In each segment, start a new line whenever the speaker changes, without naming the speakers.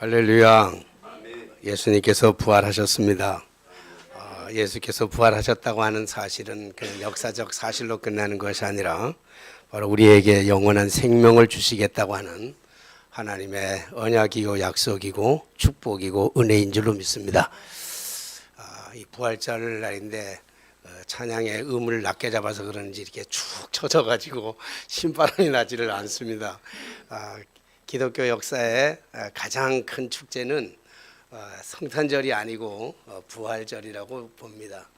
할렐루야. 예수님께서 부활하셨습니다. 예수께서 부활하셨다고 하는 사실은 그냥 역사적 사실로 끝나는 것이 아니라 바로 우리에게 영원한 생명을 주시겠다고 하는 하나님의 언약이고 약속이고 축복이고 은혜인 줄로 믿습니다. 이 부활절 날인데 찬양의 음을 낮게 잡아서 그런지 이렇게 축 처져가지고 신바람이 나지를 않습니다. 기독교 역사의 가장 큰 축제는 성탄절이 아니고 부활절이라고 봅니다.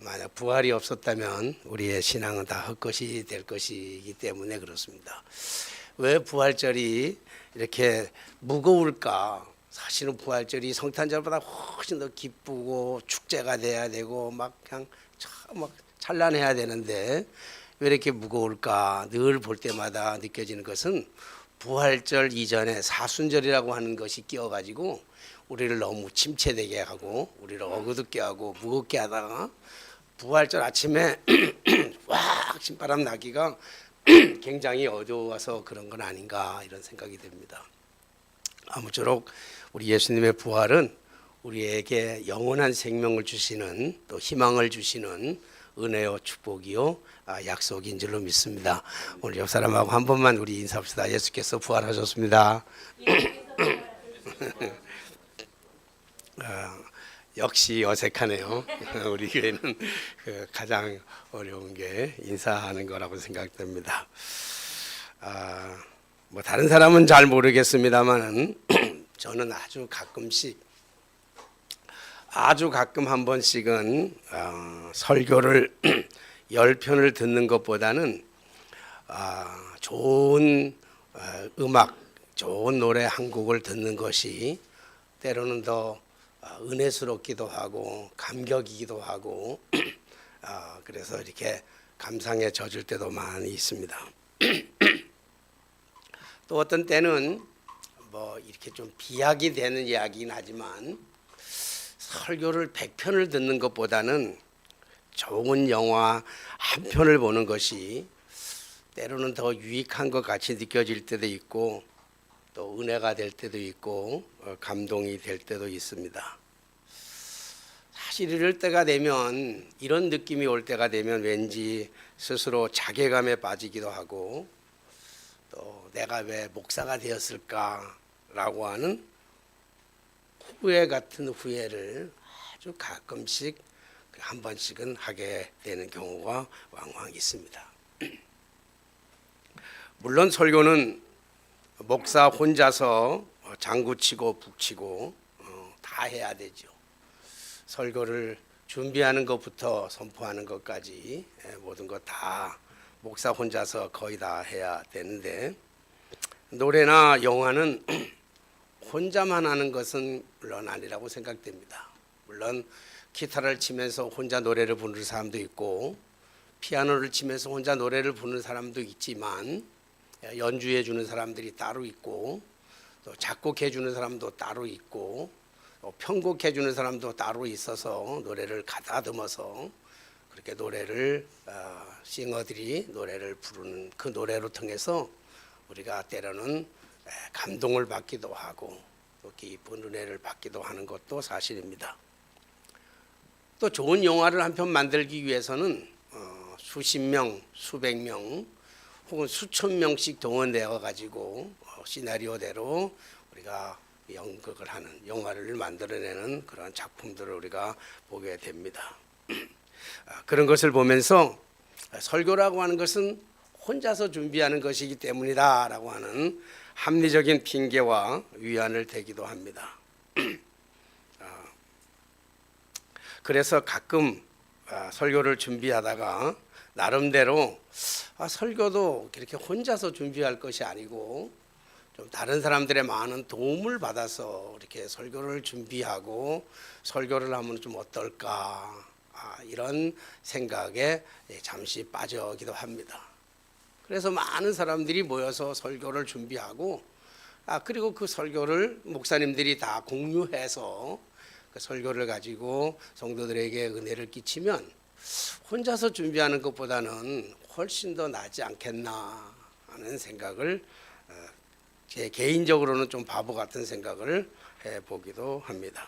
만약 부활이 없었다면 우리의 신앙은 다 헛것이 될 것이기 때문에 그렇습니다. 왜 부활절이 이렇게 무거울까? 사실은 부활절이 성탄절보다 훨씬 더 기쁘고 축제가 돼야 되고 막 그냥 막 찬란해야 되는데 왜 이렇게 무거울까? 늘 볼 때마다 느껴지는 것은 부활절 이전에 사순절이라고 하는 것이 끼어가지고 우리를 너무 침체되게 하고 우리를 어긋게 하고 무겁게 하다가 부활절 아침에 와 신바람 나기가 굉장히 어두워서 그런 건 아닌가 이런 생각이 듭니다. 아무쪼록 우리 예수님의 부활은 우리에게 영원한 생명을 주시는 또 희망을 주시는 은혜요 축복이요 약속인 줄로 믿습니다. 오늘 옆 사람하고 한 번만 우리 인사합시다. 예수께서 부활하셨습니다. 역시 어색하네요. 우리 교회는 가장 어려운 게 인사하는 거라고 생각됩니다. 뭐 다른 사람은 잘 모르겠습니다만은 저는 아주 가끔 한 번씩은 설교를 10편을 듣는 것보다는 좋은 음악, 좋은 노래 한 곡을 듣는 것이 때로는 더 은혜스럽기도 하고 감격이기도 하고 그래서 이렇게 감상에 젖을 때도 많이 있습니다. 또 어떤 때는 뭐 이렇게 좀 비약이 되는 이야기긴 하지만 설교를 100편을 듣는 것보다는 좋은 영화 한 편을 보는 것이 때로는 더 유익한 것 같이 느껴질 때도 있고 또 은혜가 될 때도 있고 감동이 될 때도 있습니다. 사실 이런 느낌이 올 때가 되면 왠지 스스로 자괴감에 빠지기도 하고 또 내가 왜 목사가 되었을까라고 하는 후회 같은 후회를 아주 가끔씩 한 번씩은 하게 되는 경우가 왕왕 있습니다. 물론 설교는 목사 혼자서 장구치고 북치고 다 해야 되죠. 설교를 준비하는 것부터 선포하는 것까지 모든 것 다 목사 혼자서 거의 다 해야 되는데 노래나 영화는 혼자만 하는 것은 물론 아니라고 생각됩니다. 물론 기타를 치면서 혼자 노래를 부르는 사람도 있고 피아노를 치면서 혼자 노래를 부르는 사람도 있지만 연주해 주는 사람들이 따로 있고 또 작곡해 주는 사람도 따로 있고 또 편곡해 주는 사람도 따로 있어서 노래를 가다듬어서 그렇게 노래를 싱어들이 노래를 부르는 그 노래로 통해서 우리가 때로는 감동을 받기도 하고 또 깊은 은혜를 받기도 하는 것도 사실입니다. 또 좋은 영화를 한 편 만들기 위해서는 수십 명, 수백 명 혹은 수천 명씩 동원되어 가지고 시나리오대로 우리가 연극을 하는 영화를 만들어내는 그런 작품들을 우리가 보게 됩니다. 그런 것을 보면서 설교라고 하는 것은 혼자서 준비하는 것이기 때문이다라고 하는 합리적인 핑계와 위안을 대기도 합니다. 그래서 가끔 설교를 준비하다가 나름대로 설교도 이렇게 혼자서 준비할 것이 아니고 좀 다른 사람들의 많은 도움을 받아서 이렇게 설교를 준비하고 설교를 하면 좀 어떨까 이런 생각에 잠시 빠져기도 합니다. 그래서 많은 사람들이 모여서 설교를 준비하고 그리고 그 설교를 목사님들이 다 공유해서 그 설교를 가지고 성도들에게 은혜를 끼치면 혼자서 준비하는 것보다는 훨씬 더 낫지 않겠나 하는 생각을 제 개인적으로는 좀 바보 같은 생각을 해보기도 합니다.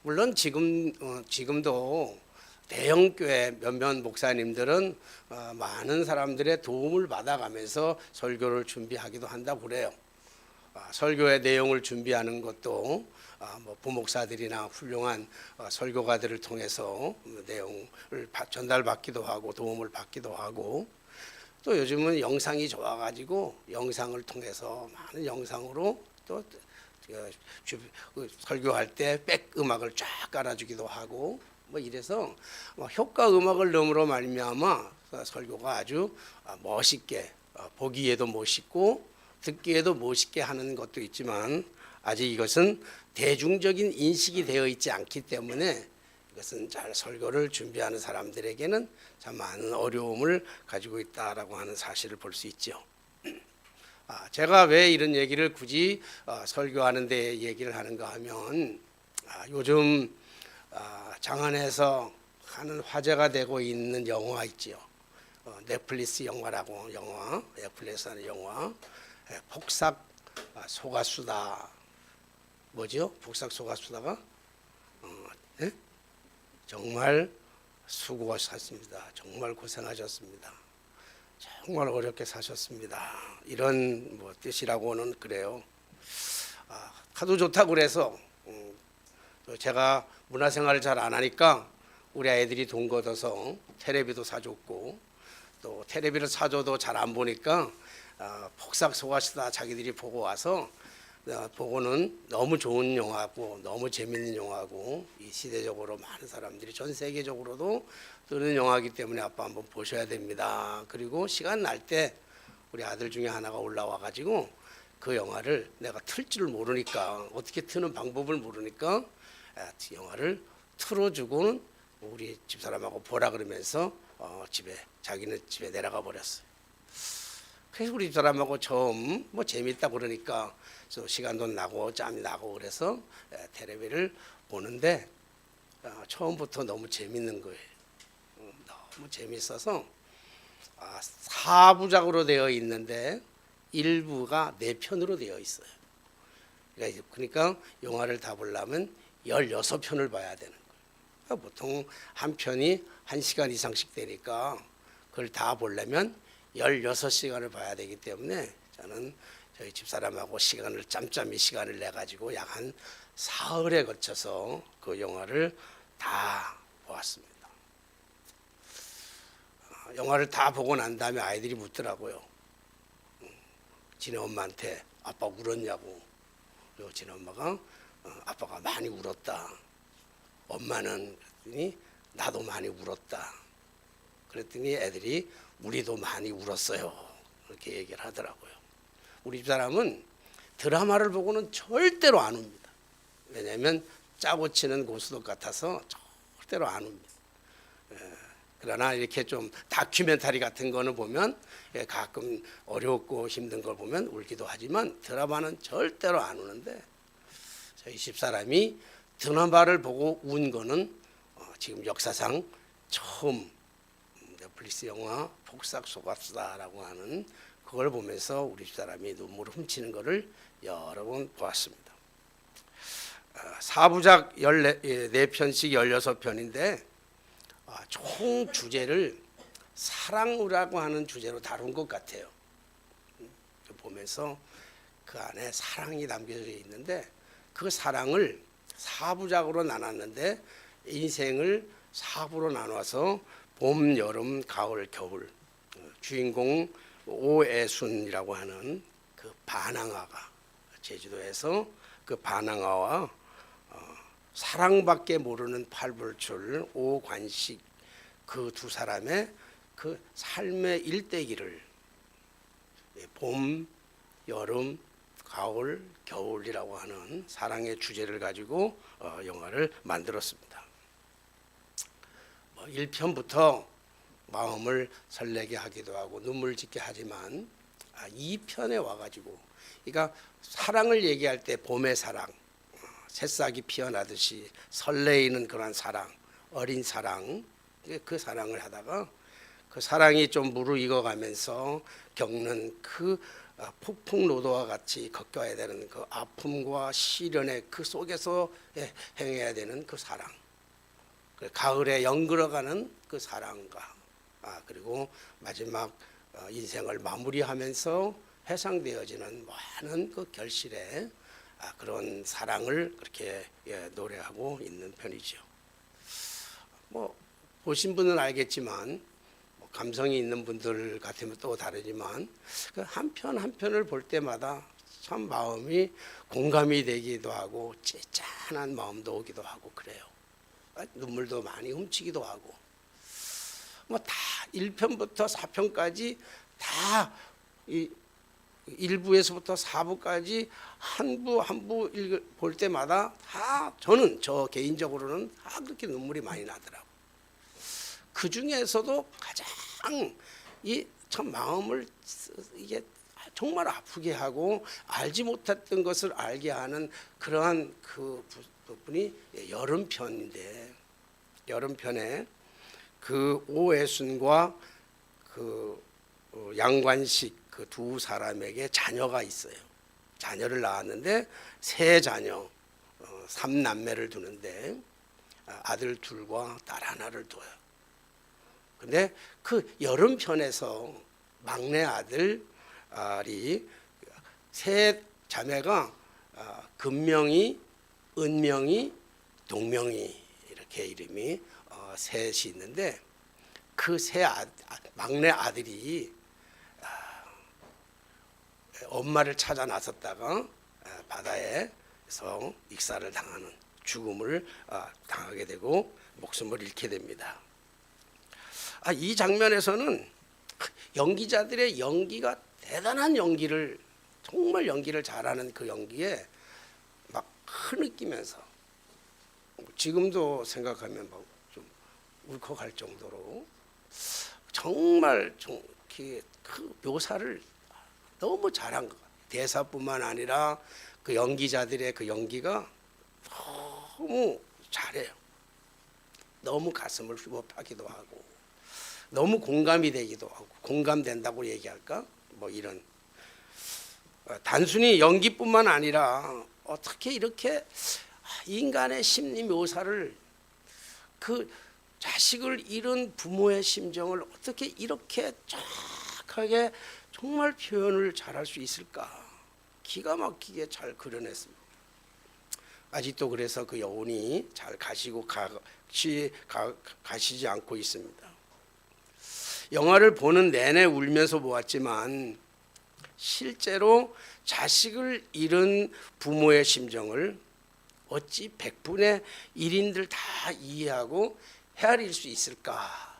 물론 지금도 대형 교회 몇몇 목사님들은 많은 사람들의 도움을 받아가면서 설교를 준비하기도 한다고 그래요. 설교의 내용을 준비하는 것도 뭐 부목사들이나 훌륭한 설교가들을 통해서 내용을 전달받기도 하고 도움을 받기도 하고, 또 요즘은 영상이 좋아가지고 영상을 통해서 많은 영상으로 또 설교할 때 백 음악을 쫙 깔아주기도 하고, 뭐 이래서 효과 음악을 넣음으로 말미암아 설교가 아주 멋있게, 보기에도 멋있고 듣기에도 멋있게 하는 것도 있지만, 아직 이것은 대중적인 인식이 되어 있지 않기 때문에 이것은 잘 설교를 준비하는 사람들에게는 참 많은 어려움을 가지고 있다라고 하는 사실을 볼 수 있죠. 제가 왜 이런 얘기를 굳이 설교하는 데 얘기를 하는가 하면, 요즘 장안에서 하는 화제가 되고 있는 영화 있지요. 넷플릭스 영화라고, 넷플릭스 하는 영화, 폭삭 속았수다. 뭐죠? 폭삭 속았수다가 네? 정말 수고하셨습니다. 정말 고생하셨습니다. 정말 어렵게 사셨습니다. 이런 뭐 뜻이라고는 그래요. 하도 좋다고 그래서 제가 문화생활을 잘 안 하니까 우리 아이들이 돈 걷어서 테레비도 사줬고, 또 테레비를 사줘도 잘 안 보니까 폭삭 속았수다 자기들이 보고 와서 보고는 너무 좋은 영화고 너무 재밌는 영화고, 이 시대적으로 많은 사람들이 전 세계적으로도 뜨는 영화이기 때문에 아빠 한번 보셔야 됩니다. 그리고 시간 날 때 우리 아들 중에 하나가 올라와 가지고 그 영화를 내가 틀 줄 모르니까, 어떻게 트는 방법을 모르니까 영화를 틀어주고는 우리 집사람하고 보라 그러면서 자기는 집에 내려가 버렸어요. 그래서 우리 집사람하고 처음 뭐 재밌다 그러니까 시간도 나고 짬이 나고 그래서 텔레비를 보는데 처음부터 너무 재밌는 거예요. 너무 재밌어서 4부작으로 되어 있는데 1부가 4편으로 되어 있어요. 그러니까 영화를 다 보려면 16편을 봐야 되는 거예요. 보통 한 편이 1시간 이상씩 되니까 그걸 다 보려면 16시간을 봐야 되기 때문에 저는 저희 집사람하고 짬짬이 시간을 내가지고 약 한 사흘에 걸쳐서 그 영화를 다 보았습니다. 영화를 다 보고 난 다음에 아이들이 묻더라고요. 지네 엄마한테 아빠 울었냐고. 그리고 지네 엄마가 아빠가 많이 울었다. 엄마는 그랬더니 나도 많이 울었다. 그랬더니 애들이 우리도 많이 울었어요. 그렇게 얘기를 하더라고요. 우리 집사람은 드라마를 보고는 절대로 안 웁니다. 왜냐하면 짜고 치는 고스톱 같아서 절대로 안 웁니다. 그러나 이렇게 좀 다큐멘터리 같은 거는 보면 가끔 어렵고 힘든 걸 보면 울기도 하지만 드라마는 절대로 안 우는데, 저희 집사람이 드라마를 보고 운 거는 지금 역사상 처음 넷플릭스 영화 폭삭 속았수다라고 하는 그걸 보면서 우리 집사람이 눈물을 훔치는 것을 여러 번 보았습니다. 4부작 14편씩 16편인데 총 주제를 사랑이라고 하는 주제로 다룬 것 같아요. 보면서 그 안에 사랑이 담겨져 있는데, 그 사랑을 4부작으로 나눴는데 인생을 4부로 나눠서 봄, 여름, 가을, 겨울, 주인공 오애순이라고 하는 그 반항아가 제주도에서 그 반항아와 사랑밖에 모르는 팔불출 오관식, 그 두 사람의 그 삶의 일대기를 봄, 여름, 가을, 겨울이라고 하는 사랑의 주제를 가지고 영화를 만들었습니다. 1편부터 마음을 설레게 하기도 하고 눈물 짓게 하지만 2편에 와가지고, 그러니까 사랑을 얘기할 때 봄의 사랑, 새싹이 피어나듯이 설레이는 그런 사랑, 어린 사랑, 그 사랑을 하다가 그 사랑이 좀 무르익어가면서 겪는 그 폭풍노도와 같이 겪어야 되는 그 아픔과 시련의 그 속에서 행해야 되는 그 사랑, 가을에 연그러가는 그 사랑과 그리고 마지막 인생을 마무리하면서 해상되어지는 많은 그 결실의 그런 사랑을 그렇게 노래하고 있는 편이죠. 뭐 보신 분은 알겠지만 감성이 있는 분들 같으면 또 다르지만 그 한 편 한 편을 볼 때마다 참 마음이 공감이 되기도 하고 짠한 마음도 오기도 하고 그래요. 눈물도 많이 훔치기도 하고 뭐 다 1편부터 4편까지 다 이 1부에서부터 4부까지 한 부 한 부 볼 때마다 다 저 개인적으로는 다 그렇게 눈물이 많이 나더라고요. 그 중에서도 가장 이 참 마음을 이게 정말 아프게 하고 알지 못했던 것을 알게 하는 그러한 그 부분이 여름편인데, 여름편에 그 오해순과 그 양관식 그 두 사람에게 자녀가 있어요. 자녀를 낳았는데 세 자녀, 3남매를 두는데 아들 둘과 딸 하나를 둬요. 근데 그 여름편에서 막내 아들이 세 자매가 금명이, 은명이, 동명이 이렇게 이름이 셋이 있는데 그 세 막내 아들이 엄마를 찾아 나섰다가 바다에서 익사를 당하는 죽음을 당하게 되고 목숨을 잃게 됩니다. 이 장면에서는 연기자들의 연기가 대단한 연기를 정말 연기를 잘하는 그 연기에 막 흐느끼면서 지금도 생각하면 막 좀 울컥할 정도로 정말 그 묘사를 너무 잘한 것 같아요. 대사뿐만 아니라 그 연기자들의 그 연기가 너무 잘해요. 너무 가슴을 휘법하기도 하고 너무 공감이 되기도 하고 공감된다고 얘기할까? 뭐 이런 단순히 연기뿐만 아니라 어떻게 이렇게 인간의 심리 묘사를 그 자식을 잃은 부모의 심정을 어떻게 이렇게 정확하게 정말 표현을 잘할 수 있을까? 기가 막히게 잘 그려냈습니다. 아직도 그래서 그 여운이 잘 가시지 않고 있습니다. 영화를 보는 내내 울면서 보았지만 실제로 자식을 잃은 부모의 심정을 어찌 100분의 1인들 다 이해하고 헤아릴 수 있을까?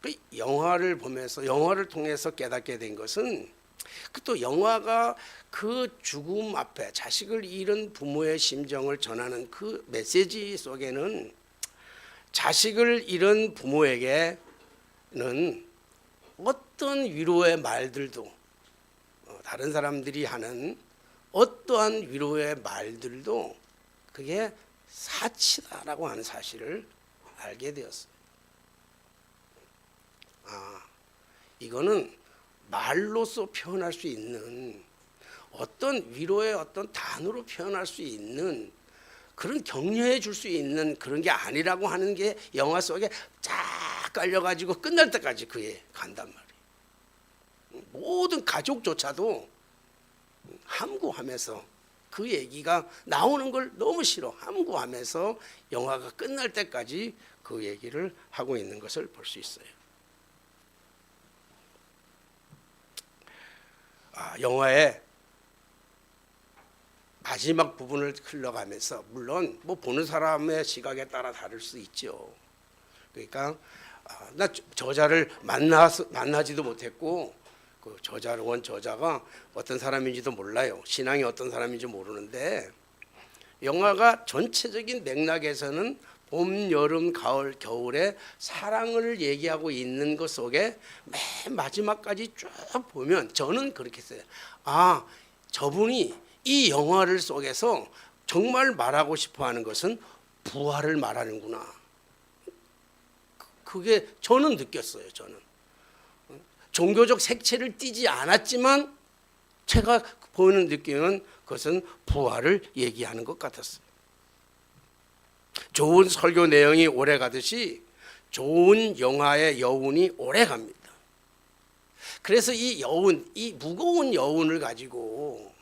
그 영화를 보면서 영화를 통해서 깨닫게 된 것은 또 영화가 그 죽음 앞에 자식을 잃은 부모의 심정을 전하는 그 메시지 속에는 자식을 잃은 부모에게는 어떤 위로의 말들도 다른 사람들이 하는 어떠한 위로의 말들도 그게 사치다라고 하는 사실을 알게 되었어요. 이거는 말로써 표현할 수 있는 어떤 위로의 어떤 단어로 표현할 수 있는 그런 격려해 줄 수 있는 그런 게 아니라고 하는 게 영화 속에 쫙 깔려가지고 끝날 때까지 그에 간단 말이에요. 모든 가족조차도 함구하면서 그 얘기가 나오는 걸 너무 싫어 함구하면서 영화가 끝날 때까지 그 얘기를 하고 있는 것을 볼 수 있어요. 영화의 마지막 부분을 흘러가면서 물론 뭐 보는 사람의 시각에 따라 다를 수 있죠. 그러니까 나 저자를 만나지도 못했고 그 저자가 어떤 사람인지도 몰라요. 신앙이 어떤 사람인지 모르는데 영화가 전체적인 맥락에서는 봄, 여름, 가을, 겨울의 사랑을 얘기하고 있는 것 속에 맨 마지막까지 쭉 보면 저는 그렇게 했어요. 저분이 이 영화를 속에서 정말 말하고 싶어하는 것은 부활을 말하는구나. 그게 저는 느꼈어요. 저는 종교적 색채를 띠지 않았지만 제가 보는 느낌은 그것은 부활을 얘기하는 것 같았어요. 좋은 설교 내용이 오래 가듯이 좋은 영화의 여운이 오래 갑니다. 그래서 이 여운, 이 무거운 여운을 가지고,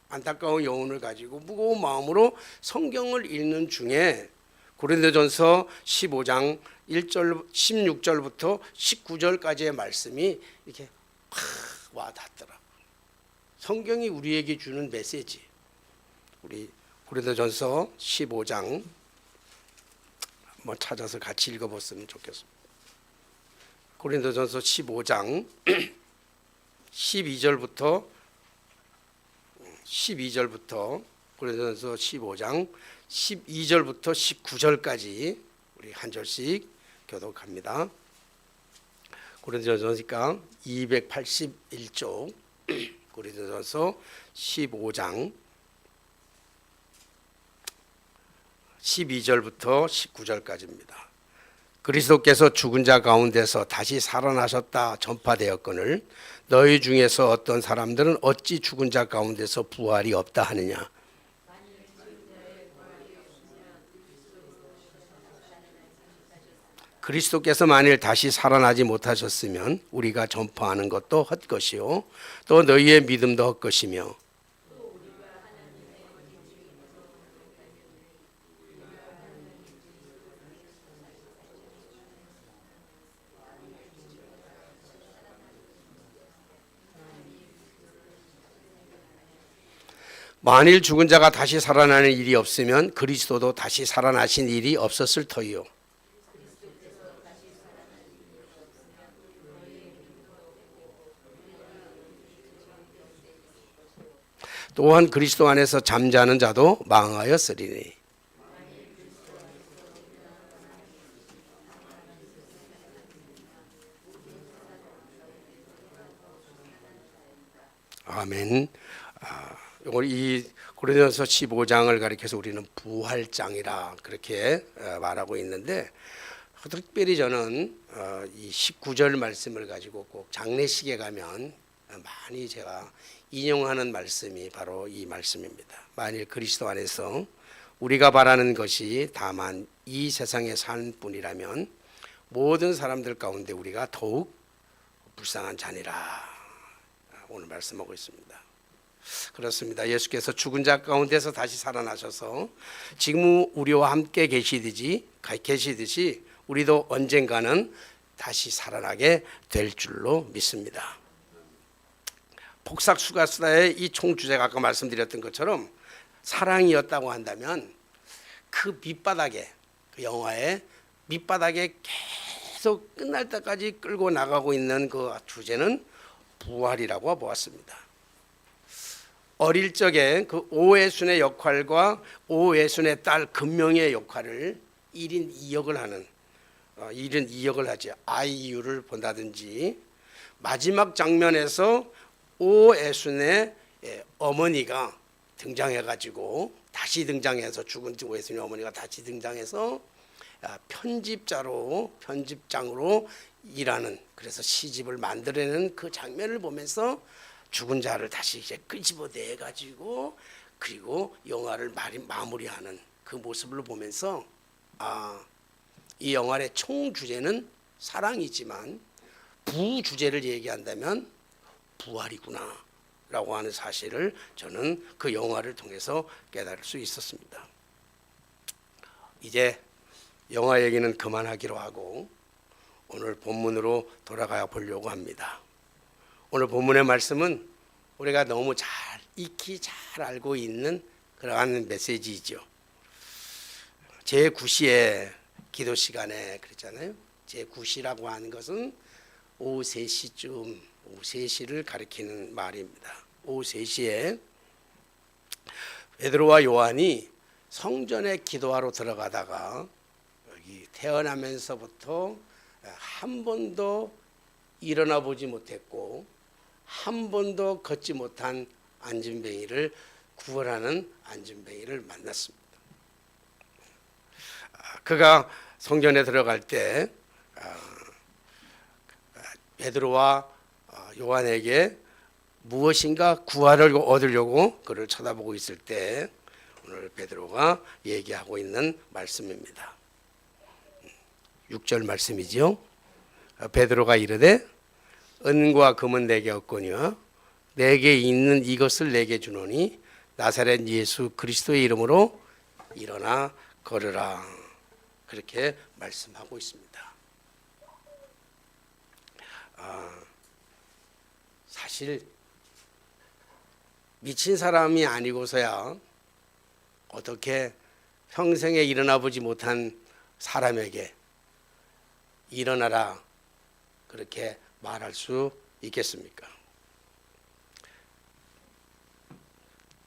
안타까운 여운을 가지고 무거운 마음으로 성경을 읽는 중에 고린도전서 15장 1절 16절부터 19절까지의 말씀이 이렇게 팍 와닿더라고요. 성경이 우리에게 주는 메시지. 우리 고린도전서 15장 한번 찾아서 같이 읽어봤으면 좋겠습니다. 고린도전서 15장 12절부터 고린도전서 15장 12절부터 19절까지 우리 한 절씩 교독합니다. 고린도전서 281쪽 고린도전서 15장 12절부터 19절까지입니다. 그리스도께서 죽은 자 가운데서 다시 살아나셨다 전파되었거늘 너희 중에서 어떤 사람들은 어찌 죽은 자 가운데서 부활이 없다 하느냐. 그리스도께서 만일 다시 살아나지 못하셨으면 우리가 전파하는 것도 헛것이요 또 너희의 믿음도 헛것이며 만일 죽은 자가 다시 살아나는 일이 없으면 그리스도도 다시 살아나신 일이 없었을 터이요. 또한 그리스도 안에서 잠자는 자도 망하였으리니. 아멘. 오늘 이 고린도전서 15장을 가리켜서 우리는 부활장이라 그렇게 말하고 있는데 특별히 저는 이 19절 말씀을 가지고 꼭 장례식에 가면 많이 제가 인용하는 말씀이 바로 이 말씀입니다. 만일 그리스도 안에서 우리가 바라는 것이 다만 이 세상의 삶뿐이라면 모든 사람들 가운데 우리가 더욱 불쌍한 자니라 오늘 말씀하고 있습니다. 그렇습니다. 예수께서 죽은 자 가운데서 다시 살아나셔서 지금 우리와 함께 계시듯이 우리도 언젠가는 다시 살아나게 될 줄로 믿습니다. 폭삭수가수다의 이 총주제가 아까 말씀드렸던 것처럼 사랑이었다고 한다면 그 밑바닥에, 그 영화의 밑바닥에 계속 끝날 때까지 끌고 나가고 있는 그 주제는 부활이라고 보았습니다. 어릴 적에 그 오해순의 역할과 오해순의 딸 금명의 역할을 1인 2역을 하지 아이유를 본다든지 마지막 장면에서 오해순의 어머니가 등장해가지고 다시 등장해서 죽은 오해순의 어머니가 다시 등장해서 편집장으로 일하는 그래서 시집을 만들어내는 그 장면을 보면서 죽은 자를 다시 이제 끄집어내 가지고 그리고 영화를 마무리하는 그 모습을 보면서 이 영화의 총 주제는 사랑이지만 부주제를 얘기한다면 부활이구나 라고 하는 사실을 저는 그 영화를 통해서 깨달을 수 있었습니다. 이제 영화 얘기는 그만하기로 하고 오늘 본문으로 돌아가 보려고 합니다. 오늘 본문의 말씀은 우리가 너무 익히 잘 알고 있는 그러한 메시지이죠. 제9시에 기도 시간에 그랬잖아요. 제9시라고 하는 것은 오후 3시쯤, 오후 3시를 가리키는 말입니다. 오후 3시에 베드로와 요한이 성전에 기도하러 들어가다가 여기 태어나면서부터 한 번도 일어나 보지 못했고 한 번도 걷지 못한 안진뱅이를 구원하는 안진뱅이를 만났습니다. 그가 성전에 들어갈 때 베드로와 요한에게 무엇인가 구하를 얻으려고 그를 쳐다보고 있을 때 오늘 베드로가 얘기하고 있는 말씀입니다. 6절 말씀이지요. 베드로가 이르되 은과 금은 내게 없거니와 내게 있는 이것을 내게 주노니 나사렛 예수 그리스도의 이름으로 일어나 걸으라. 그렇게 말씀하고 있습니다. 사실 미친 사람이 아니고서야 어떻게 평생에 일어나 보지 못한 사람에게 일어나라 그렇게 말할 수 있겠습니까?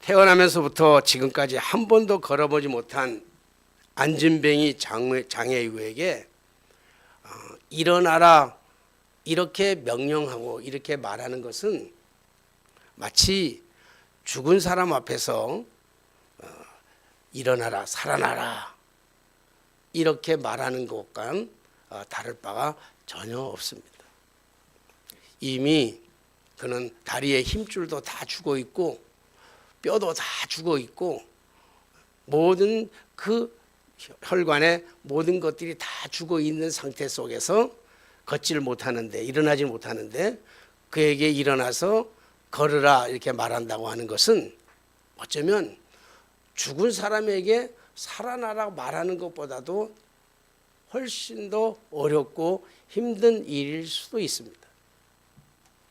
태어나면서부터 지금까지 한 번도 걸어보지 못한 안진뱅이 장애우에게 일어나라 이렇게 명령하고 이렇게 말하는 것은 마치 죽은 사람 앞에서 일어나라 살아나라 이렇게 말하는 것과 다를 바가 전혀 없습니다. 이미 그는 다리에 힘줄도 다 죽어 있고 뼈도 다 죽어 있고 모든 그 혈관에 모든 것들이 다 죽어 있는 상태 속에서 걷지를 못하는데 일어나지 못하는데 그에게 일어나서 걸으라 이렇게 말한다고 하는 것은 어쩌면 죽은 사람에게 살아나라고 말하는 것보다도 훨씬 더 어렵고 힘든 일일 수도 있습니다.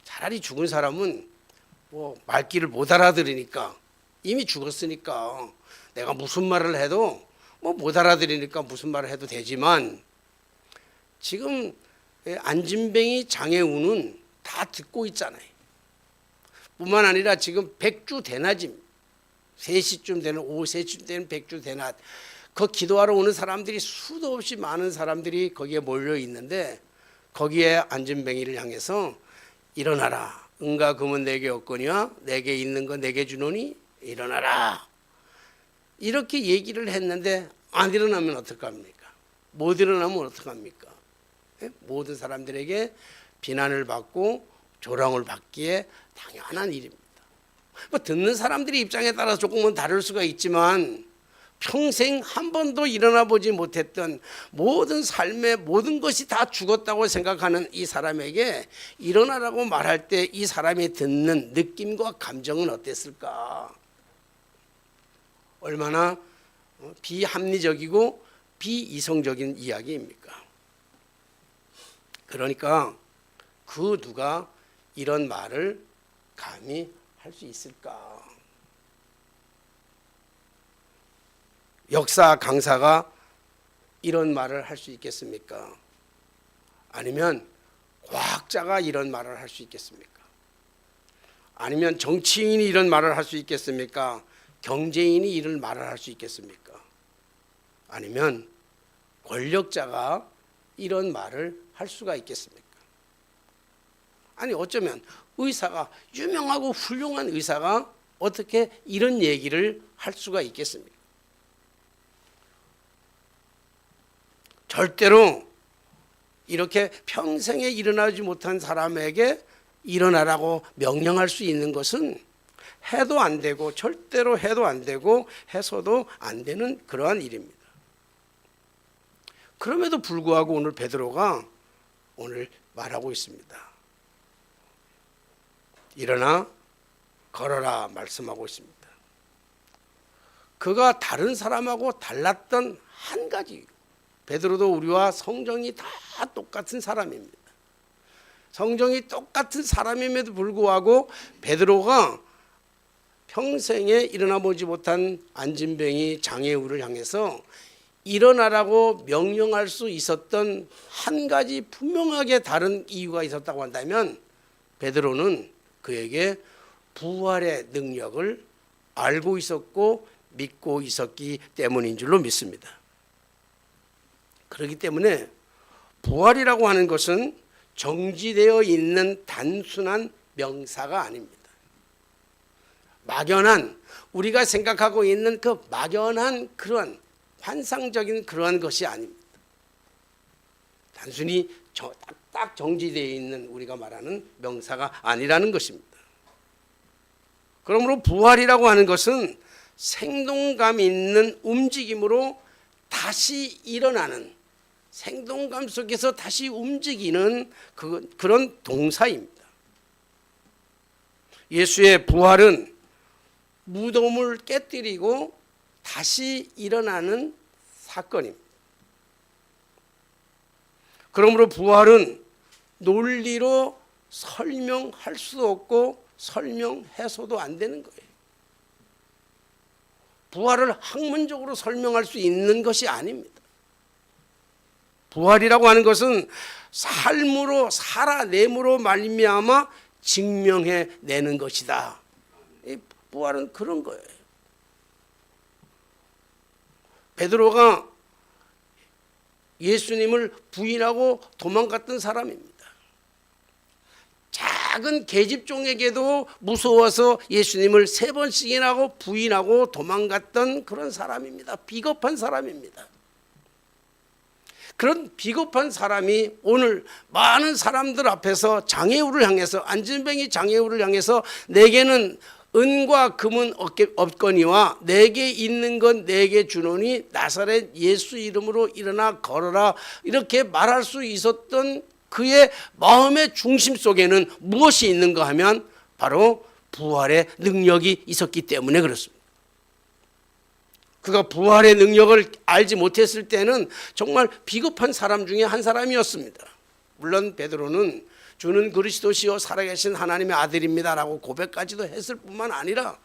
차라리 죽은 사람은 말귀를 못 알아들으니까 이미 죽었으니까 내가 무슨 말을 해도 못 알아들으니까 무슨 말을 해도 되지만 지금 안진뱅이 장애우는 다 듣고 있잖아요. 뿐만 아니라 지금 백주대낮입니다. 3시쯤 되는 오후 3시쯤 되는 백주대낮 그 기도하러 오는 사람들이 수도 없이 많은 사람들이 거기에 몰려 있는데 거기에 안진뱅이를 향해서 일어나라 은과 금은 내게 없거니와 내게 있는 거 내게 주노니 일어나라 이렇게 얘기를 했는데 안 일어나면 어떡합니까? 못 일어나면 어떡합니까? 모든 사람들에게 비난을 받고 조롱을 받기에 당연한 일입니다. 듣는 사람들의 입장에 따라서 조금은 다를 수가 있지만 평생 한 번도 일어나 보지 못했던 모든 삶의 모든 것이 다 죽었다고 생각하는 이 사람에게 일어나라고 말할 때 이 사람이 듣는 느낌과 감정은 어땠을까? 얼마나 비합리적이고 비이성적인 이야기입니까? 그러니까 그 누가 이런 말을 감히 할 수 있을까? 역사 강사가 이런 말을 할 수 있겠습니까? 아니면 과학자가 이런 말을 할 수 있겠습니까? 아니면 정치인이 이런 말을 할 수 있겠습니까? 경제인이 이런 말을 할 수 있겠습니까? 아니면 권력자가 이런 말을 할 수가 있겠습니까? 아니 어쩌면 의사가 유명하고 훌륭한 의사가 어떻게 이런 얘기를 할 수가 있겠습니까? 절대로 이렇게 평생에 일어나지 못한 사람에게 일어나라고 명령할 수 있는 것은 해도 안 되고 절대로 해도 안 되고 해서도 안 되는 그러한 일입니다. 그럼에도 불구하고 오늘 베드로가 오늘 말하고 있습니다. 일어나 걸어라 말씀하고 있습니다. 그가 다른 사람하고 달랐던 한 가지, 베드로도 우리와 성정이 다 똑같은 사람입니다. 성정이 똑같은 사람임에도 불구하고 베드로가 평생에 일어나 보지 못한 안진뱅이 장애우를 향해서 일어나라고 명령할 수 있었던 한 가지 분명하게 다른 이유가 있었다고 한다면 베드로는 그에게 부활의 능력을 알고 있었고 믿고 있었기 때문인 줄로 믿습니다. 그렇기 때문에 부활이라고 하는 것은 정지되어 있는 단순한 명사가 아닙니다. 막연한 우리가 생각하고 있는 그 막연한 그런 환상적인 그러한 것이 아닙니다. 단순히 딱 정지되어 있는 우리가 말하는 명사가 아니라는 것입니다. 그러므로 부활이라고 하는 것은 생동감 있는 움직임으로 다시 일어나는, 생동감 속에서 다시 움직이는 그런 동사입니다. 예수의 부활은 무덤을 깨뜨리고 다시 일어나는 사건입니다. 그러므로 부활은 논리로 설명할 수도 없고 설명해서도 안 되는 거예요. 부활을 학문적으로 설명할 수 있는 것이 아닙니다. 부활이라고 하는 것은 삶으로 살아냄으로 말미암아 증명해내는 것이다. 이 부활은 그런 거예요. 베드로가 예수님을 부인하고 도망갔던 사람입니다. 작은 계집종에게도 무서워서 예수님을 3번씩이나 부인하고 도망갔던 그런 사람입니다. 비겁한 사람입니다. 그런 비겁한 사람이 오늘 많은 사람들 앞에서 장애우를 향해서, 안진뱅이 장애우를 향해서 내게는 은과 금은 없거니와 내게 있는 건 내게 주노니 나사렛 예수 이름으로 일어나 걸어라, 이렇게 말할 수 있었던 그의 마음의 중심 속에는 무엇이 있는가 하면 바로 부활의 능력이 있었기 때문에 그렇습니다. 그가 부활의 능력을 알지 못했을 때는 정말 비겁한 사람 중에 한 사람이었습니다. 물론 베드로는 주는 그리스도시요 살아계신 하나님의 아들입니다라고 고백까지도 했을 뿐만 아니라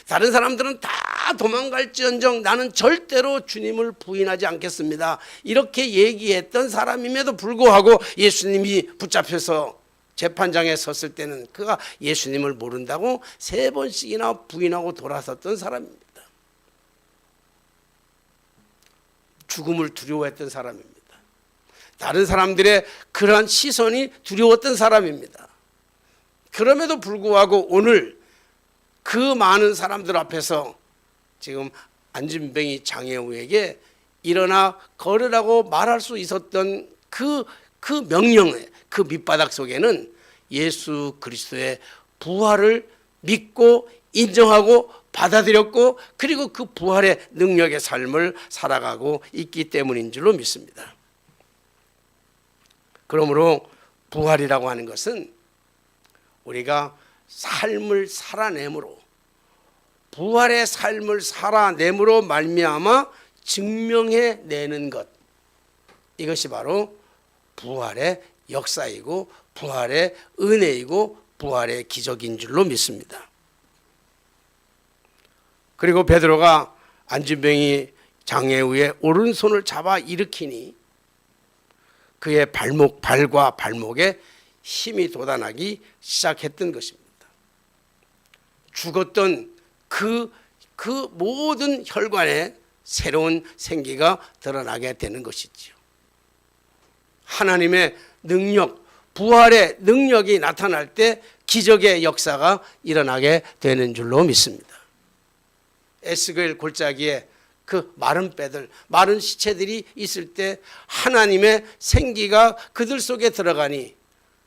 다른 사람들은 다 도망갈지언정 나는 절대로 주님을 부인하지 않겠습니다, 이렇게 얘기했던 사람임에도 불구하고 예수님이 붙잡혀서 재판장에 섰을 때는 그가 예수님을 모른다고 3번씩이나 부인하고 돌아섰던 사람입니다. 죽음을 두려워했던 사람입니다. 다른 사람들의 그러한 시선이 두려웠던 사람입니다. 그럼에도 불구하고 오늘 그 많은 사람들 앞에서 지금 안진뱅이 장애우에게 일어나 걸으라고 말할 수 있었던 그 명령의 그 밑바닥 속에는 예수 그리스도의 부활을 믿고 인정하고 받아들였고 그리고 그 부활의 능력의 삶을 살아가고 있기 때문인 줄로 믿습니다. 그러므로 부활이라고 하는 것은 우리가 삶을 살아내므로, 부활의 삶을 살아내므로 말미암아 증명해내는 것, 이것이 바로 부활의 역사이고 부활의 은혜이고 부활의 기적인 줄로 믿습니다. 그리고 베드로가 안진뱅이 장애우의 오른손을 잡아 일으키니 그의 발과 발목에 힘이 돋아나기 시작했던 것입니다. 죽었던 그 모든 혈관에 새로운 생기가 드러나게 되는 것이지요. 하나님의 능력, 부활의 능력이 나타날 때 기적의 역사가 일어나게 되는 줄로 믿습니다. 에스겔 골짜기에 그 마른 뼈들, 마른 시체들이 있을 때 하나님의 생기가 그들 속에 들어가니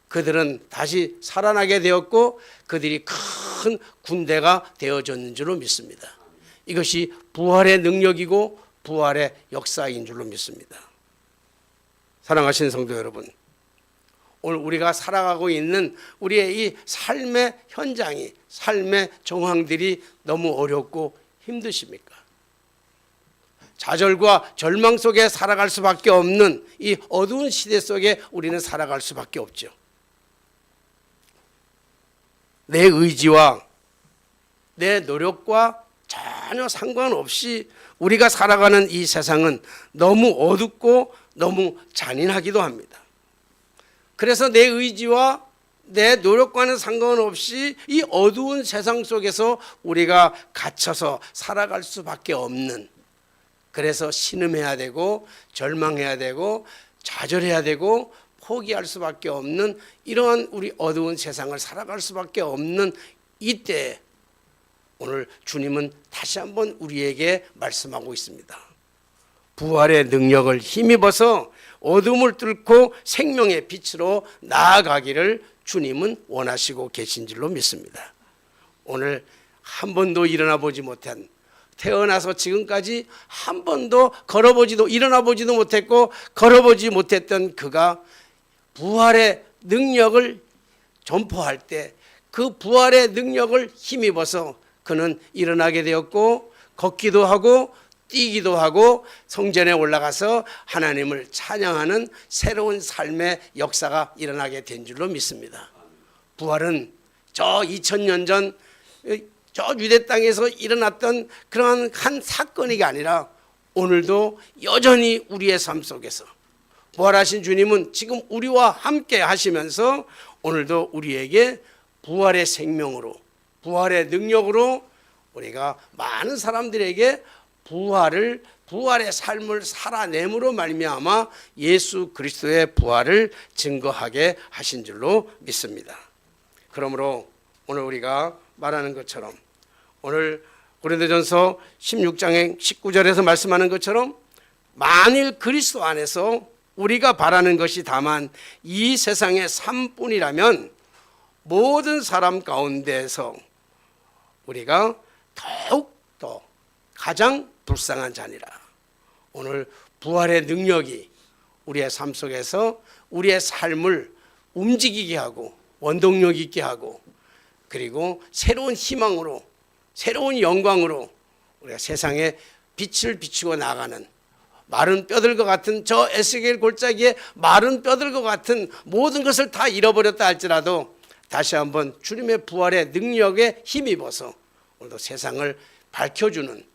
그들은 다시 살아나게 되었고 그들이 큰 군대가 되어졌는 줄로 믿습니다. 이것이 부활의 능력이고 부활의 역사인 줄로 믿습니다. 사랑하시는 성도 여러분, 오늘 우리가 살아가고 있는 우리의 이 삶의 현장이, 삶의 정황들이 너무 어렵고 힘드십니까? 좌절과 절망 속에 살아갈 수밖에 없는 이 어두운 시대 속에 우리는 살아갈 수밖에 없죠. 내 의지와 내 노력과 전혀 상관없이 우리가 살아가는 이 세상은 너무 어둡고 너무 잔인하기도 합니다. 그래서 내 의지와 내 노력과는 상관없이 이 어두운 세상 속에서 우리가 갇혀서 살아갈 수밖에 없는, 그래서 신음해야 되고 절망해야 되고 좌절해야 되고 포기할 수밖에 없는 이러한 우리 어두운 세상을 살아갈 수밖에 없는 이때 오늘 주님은 다시 한번 우리에게 말씀하고 있습니다. 부활의 능력을 힘입어서 어둠을 뚫고 생명의 빛으로 나아가기를 주님은 원하시고 계신 줄로 믿습니다. 오늘 한 번도 일어나 보지 못한, 태어나서 지금까지 한 번도 일어나 보지도 못했고 걸어보지 못했던 그가 부활의 능력을 전포할 때 그 부활의 능력을 힘입어서 그는 일어나게 되었고 걷기도 하고 뛰기도 하고 성전에 올라가서 하나님을 찬양하는 새로운 삶의 역사가 일어나게 된 줄로 믿습니다. 부활은 저 2000년 전 저 유대 땅에서 일어났던 그러한 한 사건이 아니라 오늘도 여전히 우리의 삶 속에서 부활하신 주님은 지금 우리와 함께 하시면서 오늘도 우리에게 부활의 생명으로, 부활의 능력으로 우리가 많은 사람들에게 부활의 삶을 살아냄으로 말미암아 예수 그리스도의 부활을 증거하게 하신 줄로 믿습니다. 그러므로 오늘 우리가 말하는 것처럼, 오늘 고린도전서 16장의 19절에서 말씀하는 것처럼, 만일 그리스도 안에서 우리가 바라는 것이 다만 이 세상의 삶뿐이라면 모든 사람 가운데서 우리가 더욱더 가장 불쌍한 자니라. 오늘 부활의 능력이 우리의 삶 속에서 우리의 삶을 움직이게 하고 원동력 있게 하고, 그리고 새로운 희망으로, 새로운 영광으로 우리가 세상에 빛을 비추고 나가는, 마른 뼈들과 같은 저 에스겔 골짜기에 마른 뼈들과 같은 모든 것을 다 잃어버렸다 할지라도 다시 한번 주님의 부활의 능력에 힘입어서 오늘도 세상을 밝혀주는,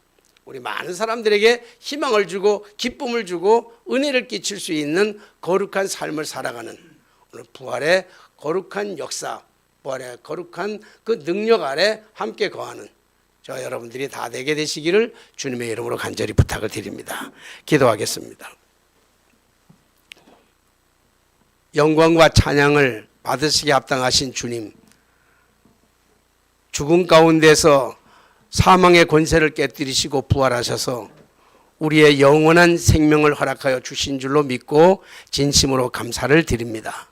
우리 많은 사람들에게 희망을 주고 기쁨을 주고 은혜를 끼칠 수 있는 거룩한 삶을 살아가는 오늘 부활의 거룩한 역사, 부활의 거룩한 그 능력 아래 함께 거하는 저 여러분들이 다 되게 되시기를 주님의 이름으로 간절히 부탁을 드립니다. 기도하겠습니다. 영광과 찬양을 받으시기 합당하신 주님, 죽음 가운데서 사망의 권세를 깨뜨리시고 부활하셔서 우리의 영원한 생명을 허락하여 주신 줄로 믿고 진심으로 감사를 드립니다.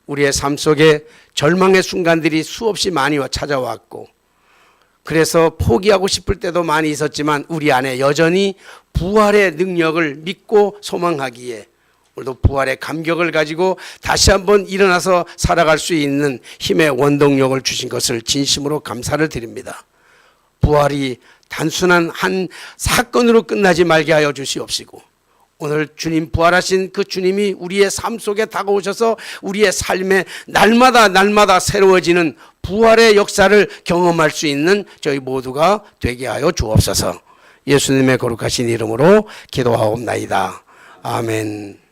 우리의 삶 속에 절망의 순간들이 수없이 많이 찾아왔고, 그래서 포기하고 싶을 때도 많이 있었지만 우리 안에 여전히 부활의 능력을 믿고 소망하기에 오늘도 부활의 감격을 가지고 다시 한번 일어나서 살아갈 수 있는 힘의 원동력을 주신 것을 진심으로 감사를 드립니다. 부활이 단순한 한 사건으로 끝나지 말게 하여 주시옵시고, 오늘 주님 부활하신 그 주님이 우리의 삶 속에 다가오셔서 우리의 삶에 날마다 새로워지는 부활의 역사를 경험할 수 있는 저희 모두가 되게 하여 주옵소서. 예수님의 거룩하신 이름으로 기도하옵나이다. 아멘.